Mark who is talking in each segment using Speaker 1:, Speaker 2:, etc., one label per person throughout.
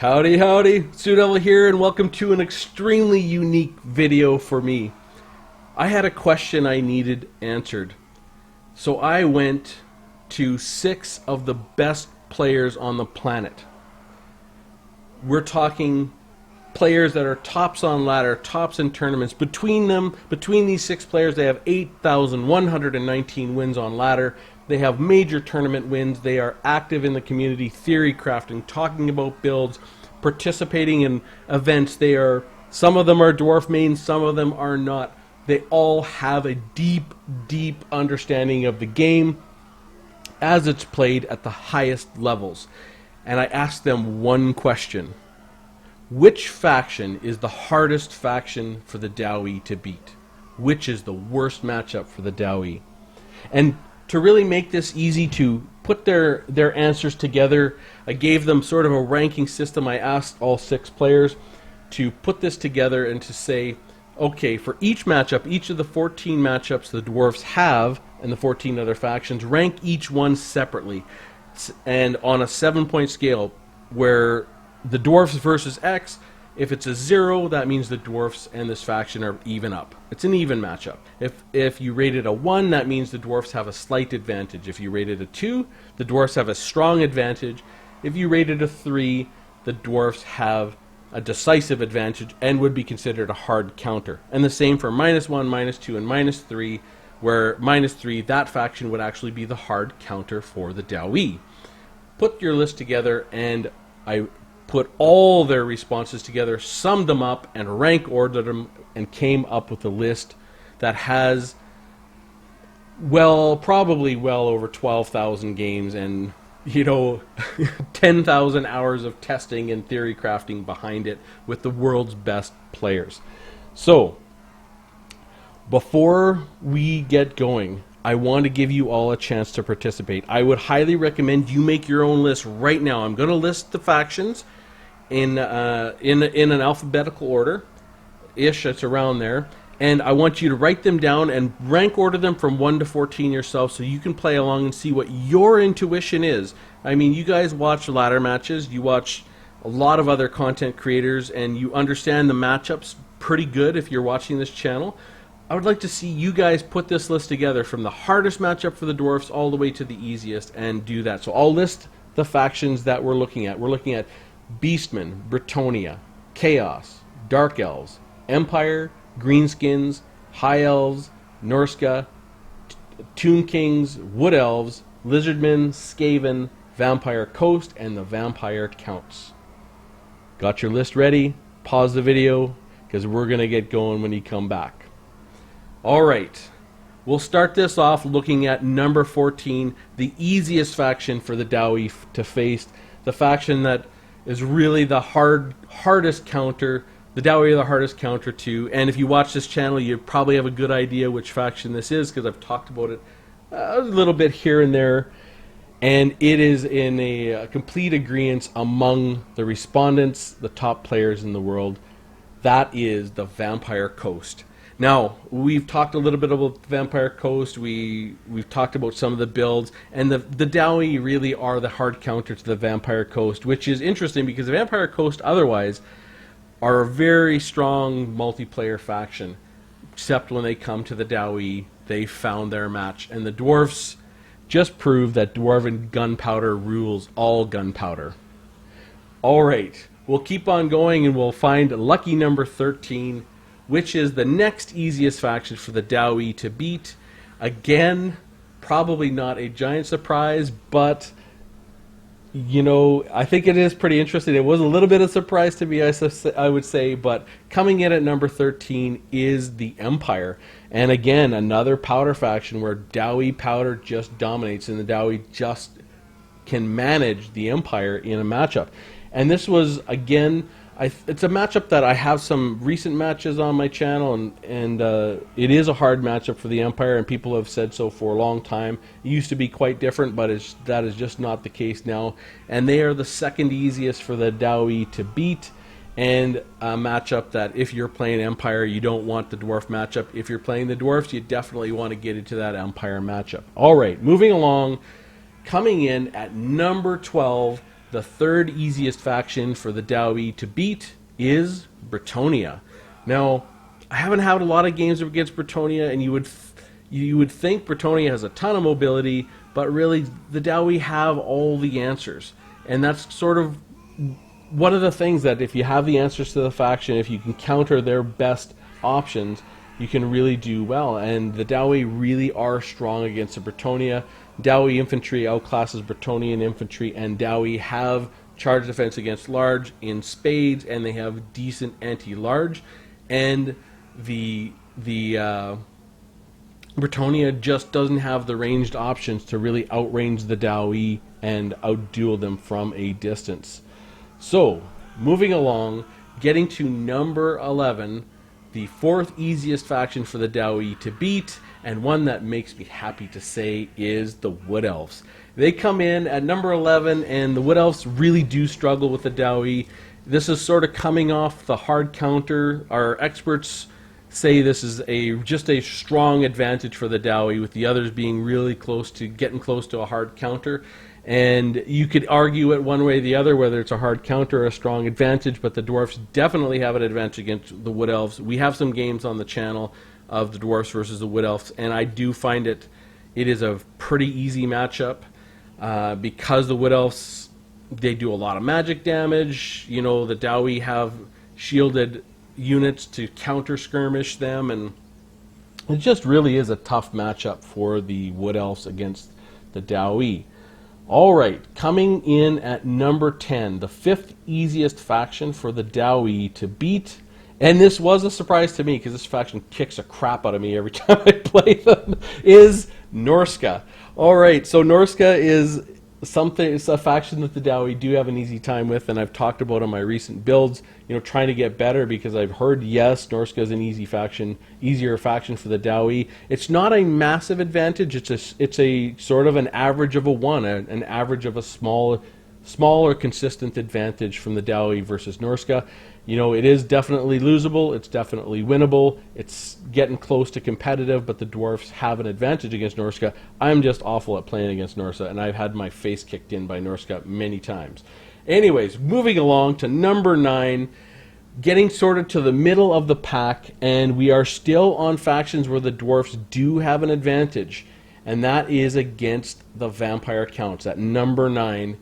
Speaker 1: Howdy, howdy, Devil here, and welcome to an extremely unique video for me. I had a question I needed answered, so I went to 6 of the best players on the planet. We're talking players that are tops on ladder, tops in tournaments. Between these 6 players, they have 8,119 wins on ladder. They have major tournament wins. They are active in the community, theory crafting, talking about builds, participating in events. Some of them are dwarf mains, some of them are not. They all have a deep, deep understanding of the game as it's played at the highest levels. And I asked them one question. Which faction is the hardest faction for the Dowie to beat? Which is the worst matchup for the Dowie? And to really make this easy to put their answers together, I gave them sort of a ranking system. I asked all 6 players to put this together and to say, okay, for each matchup, each of the 14 matchups the Dwarfs have and the 14 other factions, rank each one separately. And on a 7-point scale, where the Dwarfs versus X, if it's a 0, that means the Dwarfs and this faction are even up. It's an even matchup. If you rate it a 1, that means the Dwarfs have a slight advantage. If you rate it a 2, the Dwarfs have a strong advantage. If you rate it a 3, the Dwarfs have a decisive advantage and would be considered a hard counter. And the same for -1, -2, and -3, where -3, that faction would actually be the hard counter for the Dowie. Put your list together, and I put all their responses together, summed them up, and rank ordered them, and came up with a list that has, well, probably well over 12,000 games and, 10,000 hours of testing and theory crafting behind it with the world's best players. So, before we get going, I want to give you all a chance to participate. I would highly recommend you make your own list right now. I'm going to list the factions in an alphabetical order-ish, it's around there, and I want you to write them down and rank order them from 1 to 14 yourself so you can play along and see what your intuition is. I mean, you guys watch ladder matches, you watch a lot of other content creators, and you understand the matchups pretty good if you're watching this channel. I would like to see you guys put this list together from the hardest matchup for the Dwarfs all the way to the easiest and do that. So I'll list the factions that we're looking at. We're looking at Beastmen, Bretonnia, Chaos, Dark Elves, Empire, Greenskins, High Elves, Norska, Tomb Kings, Wood Elves, Lizardmen, Skaven, Vampire Coast, and the Vampire Counts. Got your list ready? Pause the video, because we're going to get going when you come back. Alright, we'll start this off looking at number 14, the easiest faction for the Dowie to face, the faction that is really the hardest counter. The Dowie are the hardest counter to, and if you watch this channel, you probably have a good idea which faction this is, because I've talked about it a little bit here and there, and it is in a complete agreement among the respondents, the top players in the world. That is the Vampire Coast. Now, we've talked a little bit about Vampire Coast, we've talked about some of the builds, and the Dowie really are the hard counter to the Vampire Coast, which is interesting because the Vampire Coast otherwise are a very strong multiplayer faction, except when they come to the Dowie, they found their match, and the Dwarfs just proved that Dwarven gunpowder rules all gunpowder. Alright, we'll keep on going and we'll find lucky number 13, which is the next easiest faction for the Dowie to beat. Again, probably not a giant surprise, but I think it is pretty interesting. It was a little bit of a surprise to me, I would say, but coming in at number 13 is the Empire. And again, another powder faction where Dowie powder just dominates, and the Dowie just can manage the Empire in a matchup. And this was, again, it's a matchup that I have some recent matches on my channel, and it is a hard matchup for the Empire, and people have said so for a long time. It used to be quite different, but that is just not the case now. And they are the second easiest for the Dowie to beat, and a matchup that if you're playing Empire, you don't want the Dwarf matchup. If you're playing the Dwarfs, you definitely want to get into that Empire matchup. Alright, moving along, coming in at number 12, the third easiest faction for the Dowie to beat is Bretonnia. Now, I haven't had a lot of games against Bretonnia, and you would think Bretonnia has a ton of mobility, but really the Dowie have all the answers. And that's sort of one of the things that if you have the answers to the faction, if you can counter their best options, you can really do well. And the Dowie really are strong against the Bretonnia. Dowie infantry outclasses Bretonian infantry, and Dowie have charge defense against large in spades, and they have decent anti-large. And the Bretonnia just doesn't have the ranged options to really outrange the Dowie and outduel them from a distance. So, moving along, getting to number 11, the fourth easiest faction for the Dowie to beat, and one that makes me happy to say, is the Wood Elves. They come in at number 11, and the Wood Elves really do struggle with the Dowie. This is sort of coming off the hard counter. Our experts say this is just a strong advantage for the Dowie, with the others being really getting close to a hard counter. And you could argue it one way or the other, whether it's a hard counter or a strong advantage, but the Dwarfs definitely have an advantage against the Wood Elves. We have some games on the channel of the Dwarfs versus the Wood Elves, and I do find it is a pretty easy matchup because the Wood Elves, they do a lot of magic damage. You know, the Dowie have shielded units to counter skirmish them, and it just really is a tough matchup for the Wood Elves against the Dowie. All right, coming in at number 10, the fifth easiest faction for the Dowie to beat, and this was a surprise to me because this faction kicks a crap out of me every time I play them, is Norska. All right, so Norska is it's a faction that the Dowie do have an easy time with, and I've talked about on my recent builds, you know, trying to get better, because I've heard, yes, Norska is an easier faction for the Dowie. It's not a massive advantage. It's a sort of an average of a 1, an average of a smaller consistent advantage from the Dowie versus Norska. You know, it is definitely losable. It's definitely winnable. It's getting close to competitive, but the Dwarfs have an advantage against Norska. I'm just awful at playing against Norska, and I've had my face kicked in by Norska many times. Anyways, moving along to number 9, getting sorted to the middle of the pack, and we are still on factions where the Dwarfs do have an advantage, and that is against the Vampire Counts. At number 9,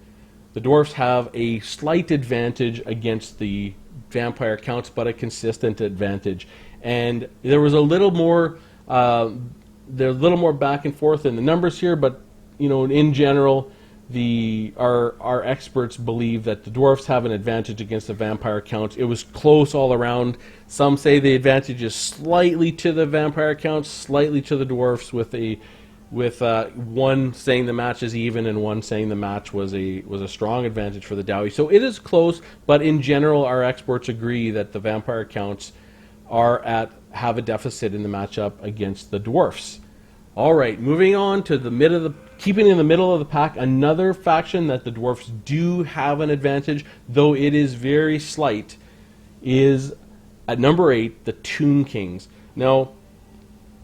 Speaker 1: the Dwarfs have a slight advantage against the Vampire Counts, but a consistent advantage. And there was a little more back and forth in the numbers here, but you know, in general, our experts believe that the Dwarfs have an advantage against the Vampire Counts. It was close all around. Some say the advantage is slightly to the Vampire Counts, slightly to the Dwarfs, with one saying the match is even and one saying the match was a strong advantage for the Dowie. So it is close, but in general, our experts agree that the Vampire Counts have a deficit in the matchup against the Dwarfs. All right, moving on to keeping in the middle of the pack, another faction that the Dwarfs do have an advantage, though it is very slight, is at number 8, the Tomb Kings. Now,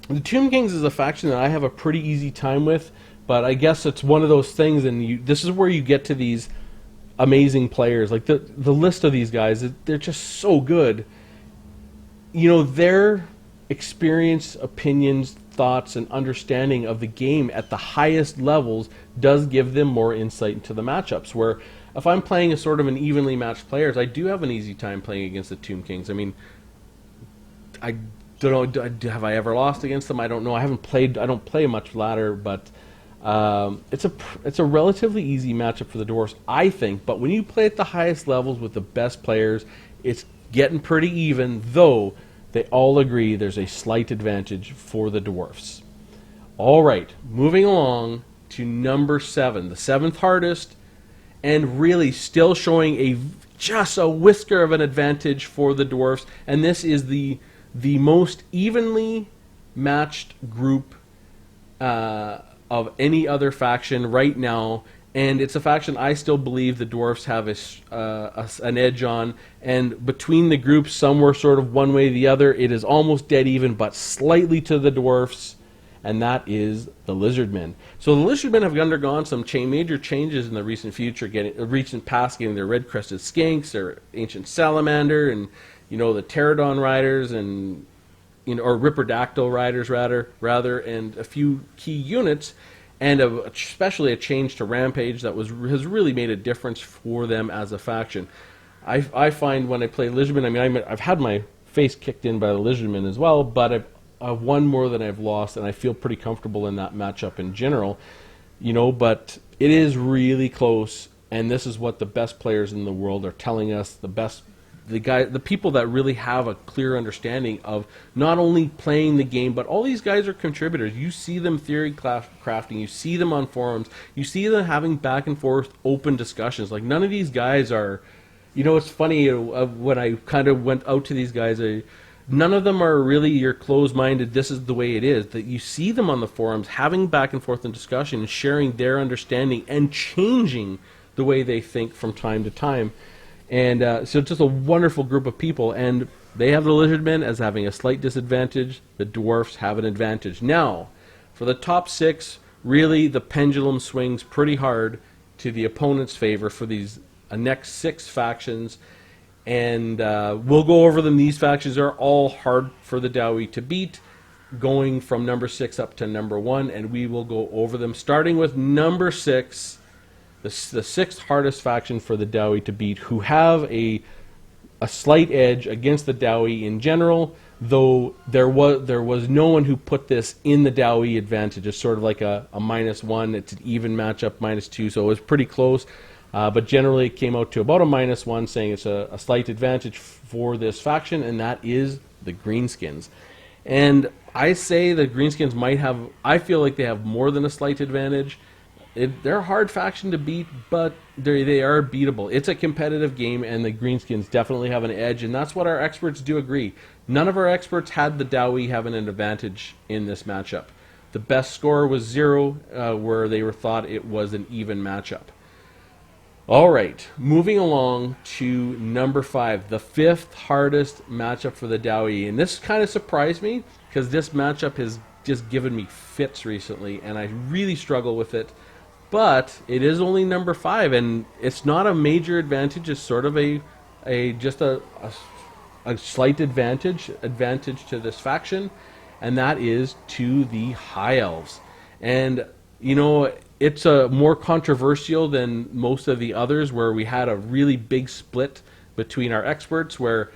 Speaker 1: the Tomb Kings is a faction that I have a pretty easy time with, but I guess it's one of those things, and this is where you get to these amazing players. Like the list of these guys, they're just so good. You know, their experience, opinions, thoughts, and understanding of the game at the highest levels does give them more insight into the matchups, where if I'm playing a sort of an evenly matched players, I do have an easy time playing against the Tomb Kings. I mean, I don't know, have I ever lost against them? I don't know. I don't play much ladder, but it's a relatively easy matchup for the Dwarfs, I think. But when you play at the highest levels with the best players, it's getting pretty even, though they all agree there's a slight advantage for the Dwarfs. All right, moving along to number 7, the 7th hardest, and really still showing just a whisker of an advantage for the Dwarfs, and this is the most evenly matched group of any other faction right now, and it's a faction I still believe the Dwarfs have an edge on, and between the groups, somewhere sort of one way or the other, it is almost dead even, but slightly to the Dwarfs, and that is the Lizardmen. So the Lizardmen have undergone some major changes in the recent future, recent past, getting their red-crested skinks, their ancient salamander, and the pterodon riders, and or riperdactyl riders rather, and a few key units, and especially a change to Rampage that has really made a difference for them as a faction. I find when I play Lizardmen, I've had my face kicked in by the Lizardmen as well, but I've won more than I've lost, and I feel pretty comfortable in that matchup in general. But it is really close, and this is what the best players in the world are telling us. The people that really have a clear understanding of not only playing the game, but all these guys are contributors. You see them theory crafting, you see them on forums, you see them having back and forth open discussions. Like, none of these guys are, it's funny, when I kind of went out to these guys, none of them are really your closed-minded, this is the way it is. That you see them on the forums having back and forth in discussion and sharing their understanding and changing the way they think from time to time. And so it's just a wonderful group of people, and they have the Lizardmen as having a slight disadvantage. The Dwarfs have an advantage. Now, for the top 6, really the pendulum swings pretty hard to the opponent's favor for these next 6 factions. And we'll go over them. These factions are all hard for the Dowie to beat, going from number 6 up to number 1, and we will go over them, starting with number 6, the 6th hardest faction for the Dowie to beat, who have a slight edge against the Dowie in general, though there was no one who put this in the Dowie advantage. It's sort of like a -1. It's an even matchup, -2, so it was pretty close. But generally it came out to about a -1, saying it's a slight advantage for this faction, and that is the Greenskins. And I say the Greenskins I feel like they have more than a slight advantage. They're a hard faction to beat, but they are beatable. It's a competitive game, and the Greenskins definitely have an edge, and that's what our experts do agree. None of our experts had the Dowie having an advantage in this matchup. The best score was 0, where they thought it was an even matchup. All right, moving along to number 5, the 5th hardest matchup for the Dowie. And this kind of surprised me, because this matchup has just given me fits recently, and I really struggle with it. But it is only number 5, and it's not a major advantage. It's sort of just a slight advantage to this faction, and that is to the High Elves. And it's more controversial than most of the others, where we had a really big split between our experts, where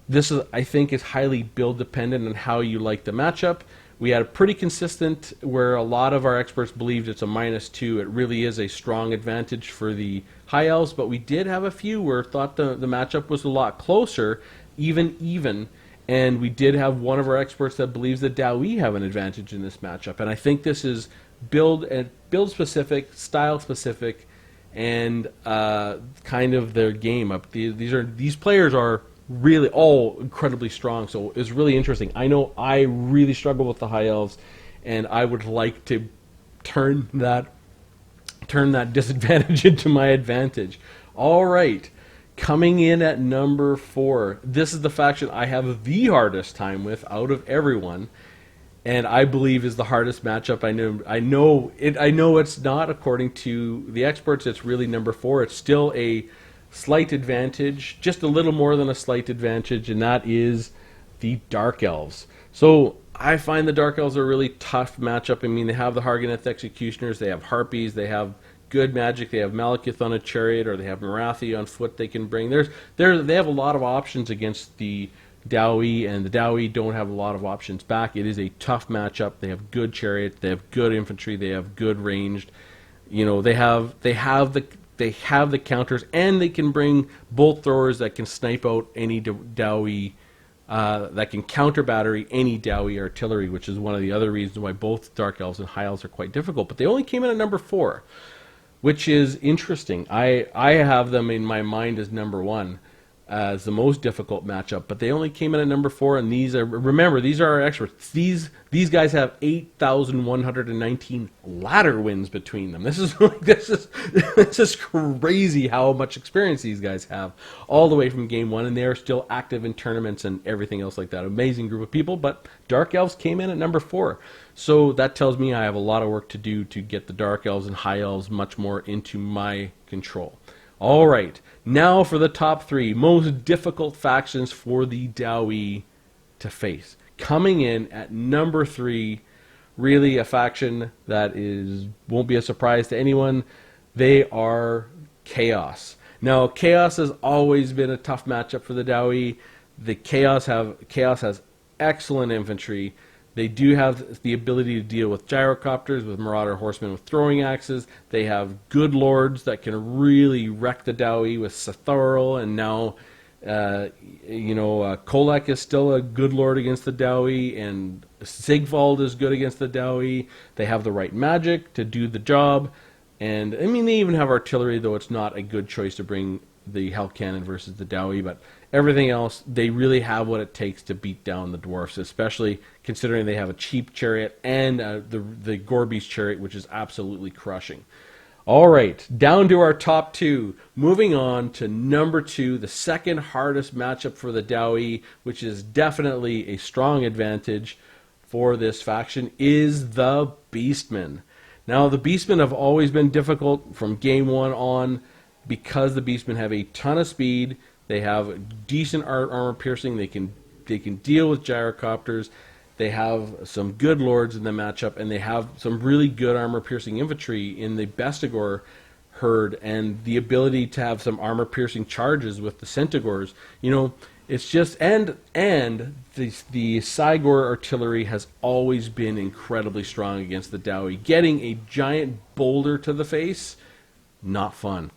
Speaker 1: this I think is highly build dependent on how you like the matchup. We had a pretty consistent, where a lot of our experts believed it's a -2. It really is a strong advantage for the High Elves, but we did have a few where thought the matchup was a lot closer, even, and we did have one of our experts that believes that Dowie have an advantage in this matchup. And I think this is build specific, style specific, and kind of their game up. These players are really all incredibly strong, so it's really interesting. I know I really struggle with the High Elves, and I would like to turn that disadvantage into my advantage. All right, coming in at number 4, this is the faction I have the hardest time with out of everyone, and I believe is the hardest matchup. I know it's not, according to the experts. It's really number 4. It's still a slight advantage, just a little more than a slight advantage, and that is the Dark Elves. So I find the Dark Elves are a really tough matchup. I mean, they have the Hargoneth Executioners, they have Harpies, they have good magic, they have Malekith on a chariot, or they have Marathi on foot they can bring. They have a lot of options against the Dowie, and the Dowie don't have a lot of options back. It is a tough matchup. They have good chariot, they have good infantry, they have good ranged. They have the counters, and they can bring bolt throwers that can snipe out any Dowie, that can counter battery any Dowie artillery, which is one of the other reasons why both Dark Elves and High Elves are quite difficult. But they only came in at number 4, which is interesting. I have them in my mind as number 1. as the most difficult matchup, but they only came in at number 4. And these are, remember, these are our experts. These guys have 8,119 ladder wins between them. This is like this is crazy how much experience these guys have, all the way from game 1, and they are still active in tournaments and everything else like that. Amazing group of people, but Dark Elves came in at number 4. So that tells me I have a lot of work to do to get the Dark Elves and High Elves much more into my control. All right, now for the top 3 most difficult factions for the Dowie to face. Coming in at number 3, really a faction that won't be a surprise to anyone. They are Chaos. Now, Chaos has always been a tough matchup for the Dowie. The Chaos has excellent infantry. They do have the ability to deal with gyrocopters, with marauder horsemen with throwing axes. They have good lords that can really wreck the Dowie with Sathoril, and now, Kolek is still a good lord against the Dowie, and Sigvald is good against the Dowie. They have the right magic to do the job, and I mean they even have artillery, though it's not a good choice to bring the Hell Cannon versus the Dowie, but everything else, they really have what it takes to beat down the Dwarfs, especially considering they have a cheap chariot and the Gorby's chariot, which is absolutely crushing. All right, down to our top 2. Moving on to number 2, the second hardest matchup for the Dowie, which is definitely a strong advantage for this faction, is the Beastmen. Now, the Beastmen have always been difficult from game 1 on, because the Beastmen have a ton of speed. They have decent armor piercing. They can deal with gyrocopters. They have some good lords in the matchup, and they have some really good armor piercing infantry in the Bestigor herd, and the ability to have some armor piercing charges with the Centigors. It's just and the Cygor artillery has always been incredibly strong against the Dowie. Getting a giant boulder to the face, not fun.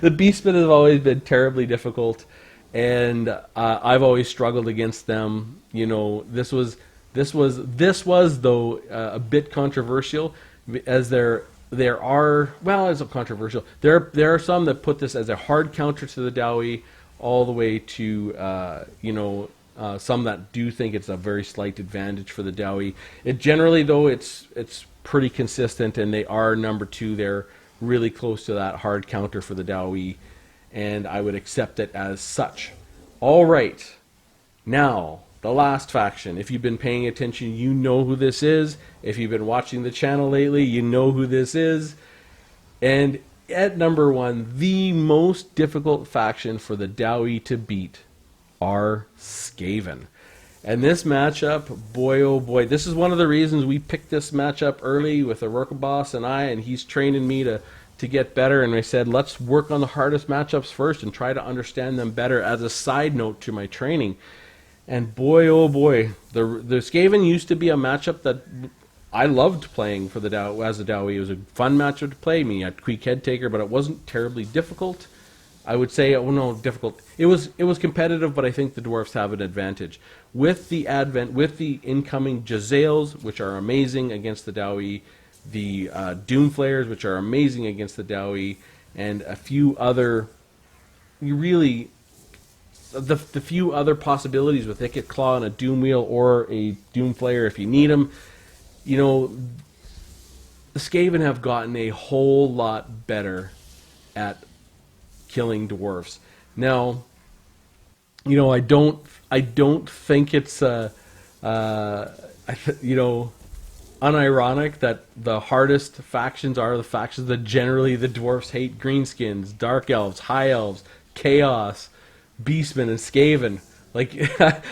Speaker 1: The Beastmen have always been terribly difficult, and I've always struggled against them. This was though a bit controversial, as there are, well, it's controversial. There are some that put this as a hard counter to the Dowie, all the way to some that do think it's a very slight advantage for the Dowie. It generally, though, it's pretty consistent, and they are number 2. They're really close to that hard counter for the Dowie, and I would accept it as such. All right, now the last faction. If you've been paying attention, you know who this is. If you've been watching the channel lately, you know who this is. And at number 1, the most difficult faction for the Dowie to beat are Skaven. And this matchup, boy oh boy, this is one of the reasons we picked this matchup early with Aroka Boss and I, and he's training me to get better, and I said, let's work on the hardest matchups first and try to understand them better as a side note to my training. And boy oh boy, the Skaven used to be a matchup that I loved playing for the Dowie, as a Dowie. It was a fun matchup to play. Me at Quick Head Taker, but it wasn't terribly difficult. I would say, difficult. It was competitive, but I think the Dwarfs have an advantage. With the incoming Jezzails, which are amazing against the Dowie, the Doomflayers, which are amazing against the Dowie, and a few other, the few other possibilities with Icket Claw and a Doom Wheel or a Doomflayer if you need them, the Skaven have gotten a whole lot better at killing dwarfs. Now, I don't think it's unironic that the hardest factions are the factions that generally the dwarfs hate: Greenskins, Dark Elves, High Elves, Chaos, Beastmen, and Skaven. Like,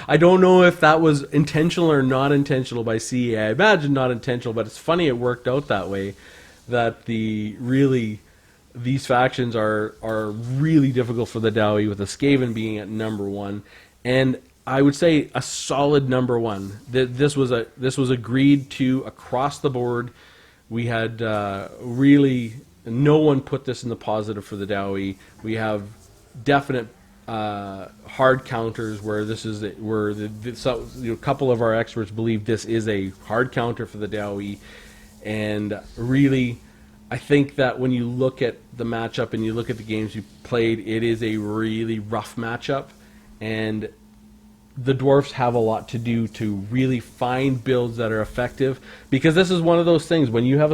Speaker 1: I don't know if that was intentional or not intentional by CE. I imagine not intentional, but it's funny it worked out that way, that these factions are really difficult for the Dowie, with the Skaven being at number 1, and I would say a solid number 1. This was agreed to across the board. We had really no one put this in the positive for the Dowie. We have definite hard counters where a couple of our experts believe this is a hard counter for the Dowie, and really, I think that when you look at the matchup and you look at the games you played, it is a really rough matchup, and the dwarfs have a lot to do to really find builds that are effective, because this is one of those things when you have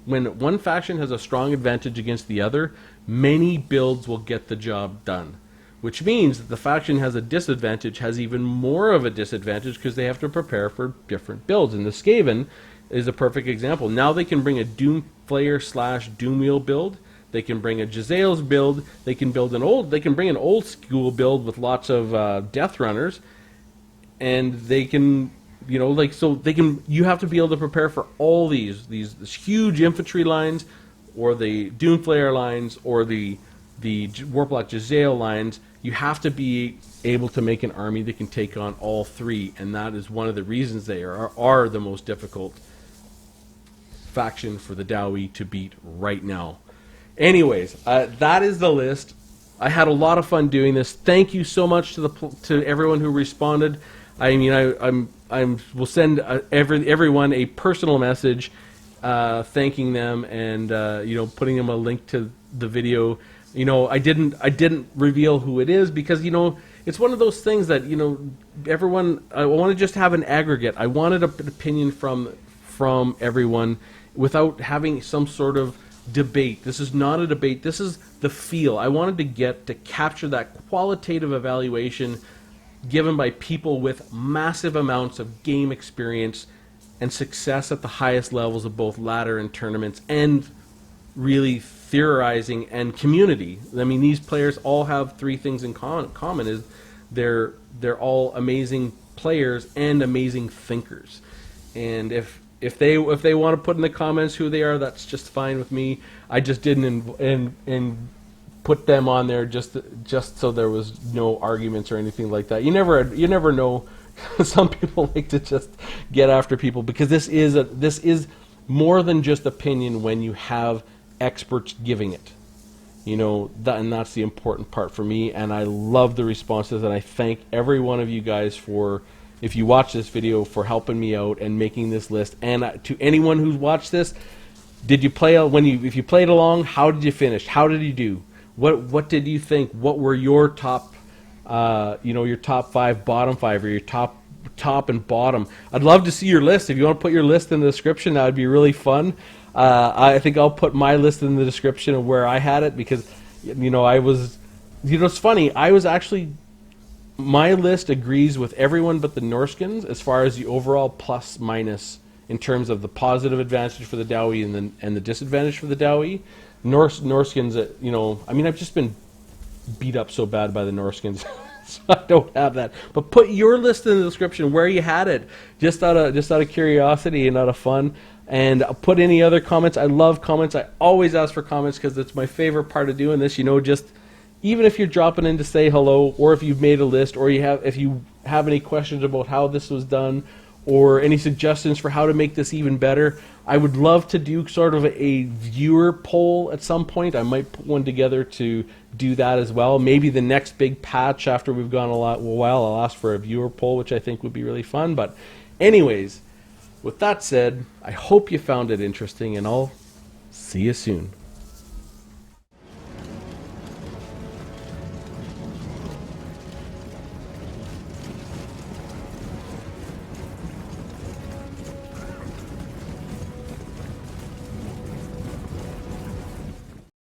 Speaker 1: when one faction has a strong advantage against the other, many builds will get the job done, which means that the faction has a disadvantage has even more of a disadvantage because they have to prepare for different builds. And the Skaven is a perfect example. Now they can bring a Doomflayer / Doomwheel build. They can bring a Jezzail's build. They can bring an old school build with lots of Death Runners, and they can, you have to be able to prepare for all these huge infantry lines, or the Doomflayer lines, or the Warplock Jezzail lines. You have to be able to make an army that can take on all three, and that is one of the reasons they are the most difficult faction for the Dowie to beat right now. Anyways, that is the list. I had a lot of fun doing this. Thank you so much to everyone who responded. I mean, I will send everyone a personal message thanking them, and putting them a link to the video. I didn't reveal who it is because it's one of those things that everyone. I want to just have an aggregate. I wanted an opinion from everyone without having some sort of debate. This is not a debate. This is the feel. I wanted to capture that qualitative evaluation given by people with massive amounts of game experience and success at the highest levels of both ladder and tournaments, and really theorizing and community. I mean, these players all have three things in common: is they're all amazing players and amazing thinkers. And if they want to put in the comments who they are, that's just fine with me. I just didn't and put them on there just so there was no arguments or anything like that. You never know. Some people like to just get after people, because this is more than just opinion when you have experts giving it. And that's the important part for me, and I love the responses, and I thank every one of you guys for, if you watch this video, for helping me out and making this list. And to anyone who's watched this, did you play if you played along, how did you finish? How did you do? What did you think? What were your top your top 5, bottom 5, or your top and bottom? I'd love to see your list. If you want to put your list in the description, that would be really fun. I think I'll put my list in the description of where I had it, because I was, it's funny, I was actually, my list agrees with everyone but the Norskins as far as the overall plus minus in terms of the positive advantage for the Dowie and the disadvantage for the Dowie. Norskins, I've just been beat up so bad by the Norskins, so I don't have that. But put your list in the description where you had it, just out of curiosity and out of fun. And put any other comments. I love comments. I always ask for comments because it's my favorite part of doing this. Just even if you're dropping in to say hello, or if you've made a list, or if you have any questions about how this was done, or any suggestions for how to make this even better, I would love to do sort of a viewer poll at some point. I might put one together to do that as well. Maybe the next big patch after we've gone a while, I'll ask for a viewer poll, which I think would be really fun. But anyways, with that said, I hope you found it interesting, and I'll see you soon.